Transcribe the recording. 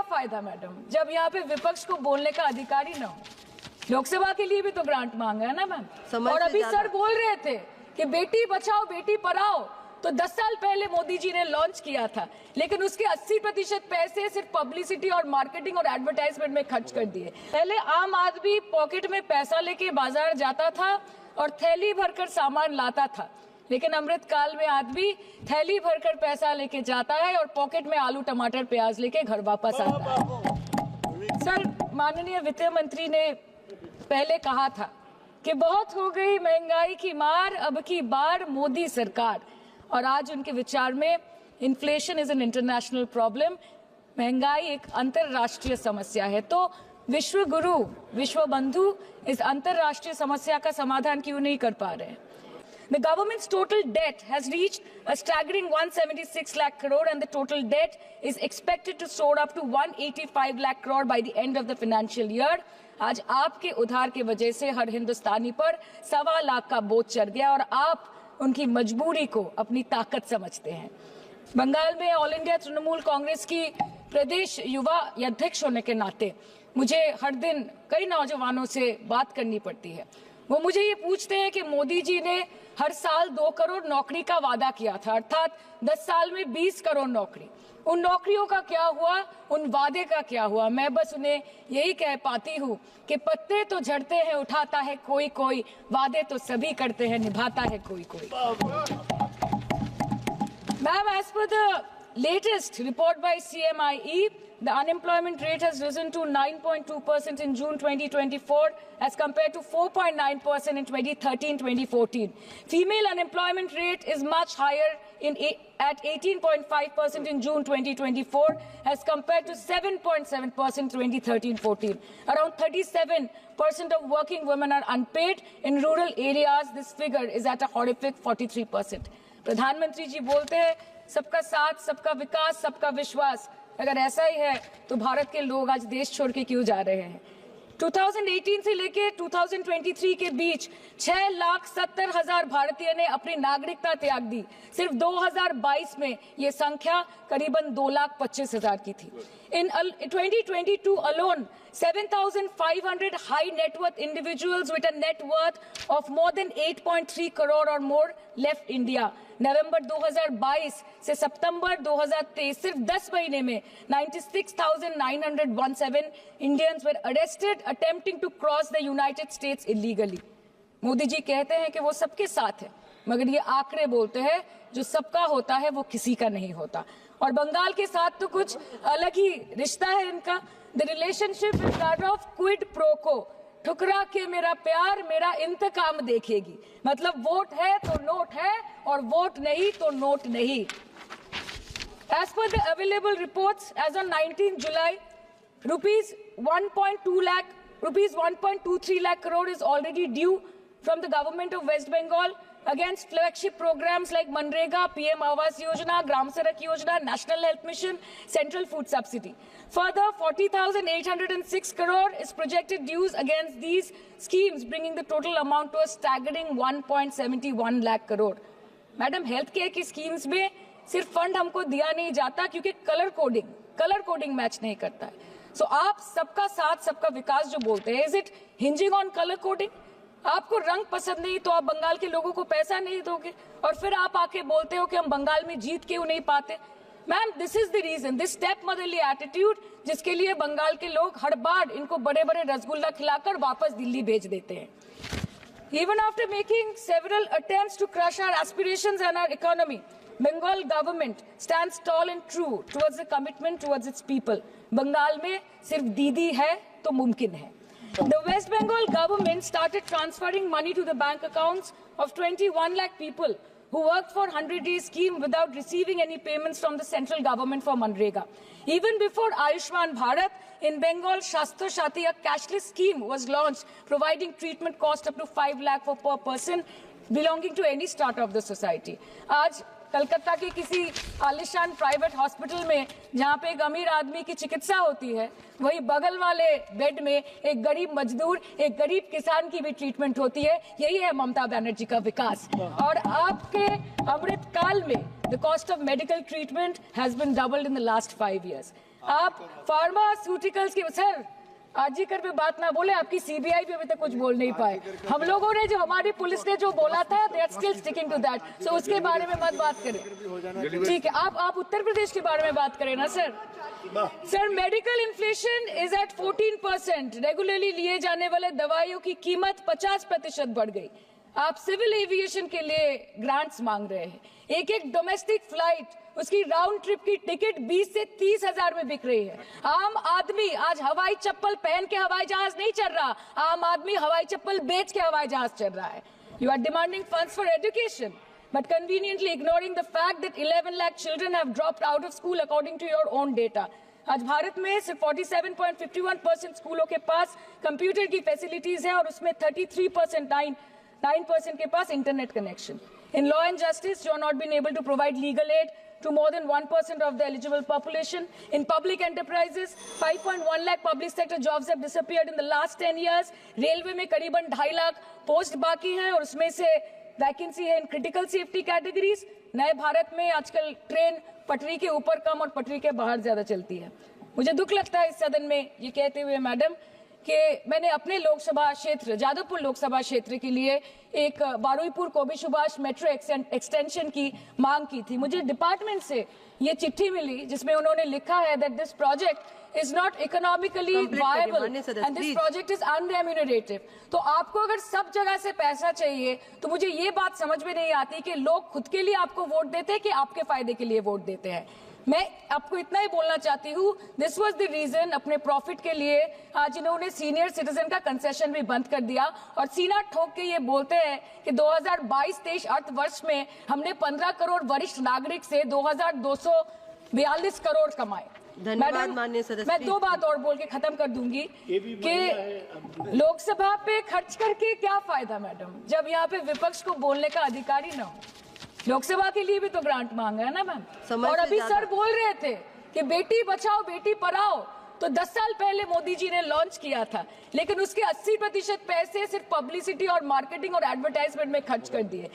फायदा मैडम, जब यहाँ पे विपक्ष को बोलने का अधिकार ही ना हो। लोकसभा के लिए भी तो ग्रांट मांगा है ना मैम। और अभी सर बोल रहे थे कि बेटी बचाओ बेटी पढ़ाओ, तो 10 साल पहले मोदी जी ने लॉन्च किया था, लेकिन उसके 80% पैसे सिर्फ पब्लिसिटी और मार्केटिंग और एडवर्टाइजमेंट में खर्च कर दिए। पहले आम आदमी पॉकेट में पैसा लेके बाजार जाता था और थैली भरकर सामान लाता था, लेकिन अमृतकाल में आदमी थैली भरकर पैसा लेके जाता है और पॉकेट में आलू टमाटर प्याज लेके घर वापस आता है। सर, माननीय वित्त मंत्री ने पहले कहा था कि बहुत हो गई महंगाई की मार, अब की बार मोदी सरकार, और आज उनके विचार में inflation is an international problem, महंगाई एक अंतरराष्ट्रीय समस्या है। तो विश्व गुरु, विश्व बंधु इस अंतरराष्ट्रीय समस्या का समाधान क्यों नहीं कर पा रहे हैं? The government's total debt has reached a staggering 176 lakh crore and the total debt is expected to soar up to 185 lakh crore by the end of the financial year. आज आपके उधार की वजह से हर हिंदुस्तानी पर 1.25 लाख का बोझ चढ़ गया और आप उनकी मजबूरी को अपनी ताकत समझते हैं। बंगाल में ऑल इंडिया तृणमूल कांग्रेस की प्रदेश युवा अध्यक्ष होने के नाते मुझे हर दिन कई नौजवानों से बात करनी पड़ती है। वो मुझे ये पूछते हैं कि मोदी जी ने हर साल 2 करोड़ नौकरी का वादा किया था, अर्थात 10 साल में 20 करोड़ नौकरी। उन नौकरियों का क्या हुआ, उन वादे का क्या हुआ? मैं बस उन्हें यही कह पाती हूँ कि पत्ते तो झड़ते हैं, उठाता है कोई कोई, वादे तो सभी करते हैं, निभाता है कोई कोई। Ma'am, as per the latest report by CMIE, the unemployment rate has risen to 9.2% in June 2024 as compared to 4.9% in 2013-2014. Female unemployment rate is much higher at 18.5% in June 2024 as compared to 7.7% 2013-14. Around 37% of working women are unpaid. In rural areas, this figure is at a horrific 43%. प्रधानमंत्री जी बोलते हैं सबका साथ, सबका विकास, सबका विश्वास। अगर ऐसा ही है तो भारत के लोग आज देश छोड़ के क्यों जा रहे हैं? 2018 से लेके 2023 के बीच 6,70,000 भारतीय ने अपनी नागरिकता त्याग दी। सिर्फ 2022 में ये संख्या करीबन 2,25,000 की थी। In 2022 alone, 7,500 high net worth individuals with a net worth of more than 8.3 crore or more left India. नवंबर 2022 से सितंबर 2023 सिर्फ 10 महीने में 96,917 Indians were arrested attempting to cross the United States illegally. Modi ji कहते हैं कि वो सबके साथ है, मगर ये आंकड़े बोलते हैं जो सबका होता है वो किसी का नहीं होता। और बंगाल के साथ तो कुछ अलग ही रिश्ता है इनका। The relationship is that of quid pro को, ठुकरा के मेरा प्यार मेरा इंतकाम देखेगी। मतलब वोट है तो नोट है और वोट नहीं तो नोट नहीं। As per the available reports, as on 19 July, rupees 1.23 lakh crore is already due from the government of West Bengal against flagship programs like Manrega, PM Awas Yojana, Gram Sadak Yojana, National Health Mission, Central Food Subsidy. Further, 40,806 crore is projected dues against these schemes, bringing the total amount to a staggering 1.71 lakh crore. Madam, health care की schemes में सिर्फ fund हमको दिया नहीं जाता क्योंकि colour coding match नहीं करता है। सो आप सबका साथ सबका विकास जो बोलते हैं, is it hinging on colour coding? आपको रंग पसंद नहीं तो आप बंगाल के लोगों को पैसा नहीं दोगे और फिर आप आके बोलते हो कि हम बंगाल में जीत क्यों नहीं पाते? Ma'am, this is the reason, this stepmotherly attitude, जिसके लिए बंगाल के लोग हर बार इनको बड़े बड़े रसगुल्ला खिलाकर वापस दिल्ली भेज देते हैं। Even after making several attempts to crush our aspirations and our economy, Bengal government stands tall and true towards the commitment towards its people. Bengal में सिर्फ दीदी है तो मुमकिन है। The West Bengal government started transferring money to the bank accounts of 21 lakh people who worked for 100-day scheme without receiving any payments from the central government for Manrega. Even before Ayushman Bharat, in Bengal, Shastra Shati, a cashless scheme was launched, providing treatment cost up to 5 lakh for per person belonging to any strata of the society. आज कलकत्ता के किसी आलिशान private hospital में जहाँ पे एक अमीर आदमी की चिकित्सा होती है, वही बगल वाले बेड में एक गरीब मजदूर, एक गरीब किसान की भी ट्रीटमेंट होती है। यही है ममता बनर्जी का विकास। और आपके अमृतकाल में the cost of medical treatment has been doubled in the last 5 years. आप फार्मास्यूटिकल्स के सर आरजीकर पे बात ना बोले, आपकी सीबीआई पे अभी तक कुछ बोल नहीं पाए। हम लोगों ने जो हमारी पुलिस ने जो बोला था they are still sticking to that, so उसके बारे में मत बात करें, ठीक है। आप उत्तर प्रदेश के बारे में बात करें ना sir. Sir medical inflation is at 14%। Regularly लिए जाने वाले दवाइयों की कीमत 50% बढ़ गई। आप सिविल एविएशन के लिए ग्रांट्स मांग रहे हैं। एक एक डोमेस्टिक फ्लाइट उसकी राउंड ट्रिप की टिकट 20 से 30 हजार में बिक रही है। आम आदमी आज हवाई चप्पल पहन के हवाई जहाज नहीं चल रहा, आम आदमी हवाई चप्पल बेच के हवाई जहाज चल रहा है। You are demanding funds for education but conveniently ignoring the fact that 11 lakh children have dropped out of school according to your own data. आज भारत में सिर्फ 47.51% स्कूलों के पास कंप्यूटर की फैसिलिटीज है और उसमें 9% के पास internet connection. In law and justice, you are not been able to provide legal aid to more than 1% of the eligible population. In public enterprises, 5.1 lakh public sector jobs have disappeared in the last 10 years. Railway में करीबन 2.5 lakh post बाकी हैं और उसमें से vacancy है in critical safety categories. नए भारत में आजकल ट्रेन पटरी के ऊपर कम और पटरी के बाहर ज्यादा चलती है। मुझे दुख लगता है इस सदन में ये कहते हुए मैडम कि मैंने अपने लोकसभा क्षेत्र जादवपुर लोकसभा क्षेत्र के लिए एक बारुईपुर कोबी सुभाष मेट्रो एक्सटेंशन की मांग की थी। मुझे डिपार्टमेंट से ये चिट्ठी मिली जिसमें उन्होंने लिखा है that this project is not economically viable and this project is unremunerative। तो आपको अगर सब जगह से पैसा चाहिए तो मुझे ये बात समझ में नहीं आती कि लोग खुद के लिए आपको वोट देते हैं कि आपके फायदे के लिए वोट देते हैं। मैं आपको इतना ही बोलना चाहती हूँ, दिस वाज द रीजन अपने प्रॉफिट के लिए आज इन्होंने सीनियर सिटीजन का कंसेशन भी बंद कर दिया और सीना ठोक के ये बोलते हैं कि 2022-23 अर्थ वर्ष में हमने 15 करोड़ वरिष्ठ नागरिक से 2242 करोड़ कमाए। धन्यवाद माननीय सदस्य। मैं 2 बात और बोल के खत्म कर दूंगी कि लोकसभा पे खर्च करके क्या फायदा मैडम, जब यहाँ पे विपक्ष को बोलने का अधिकार ही ना हो। लोकसभा के लिए भी तो ग्रांट मांगा है ना मैम। और अभी सर बोल रहे थे कि बेटी बचाओ बेटी पढ़ाओ तो 10 साल पहले मोदी जी ने लॉन्च किया था, लेकिन उसके 80% पैसे सिर्फ पब्लिसिटी और मार्केटिंग और एडवर्टाइजमेंट में खर्च कर दिए।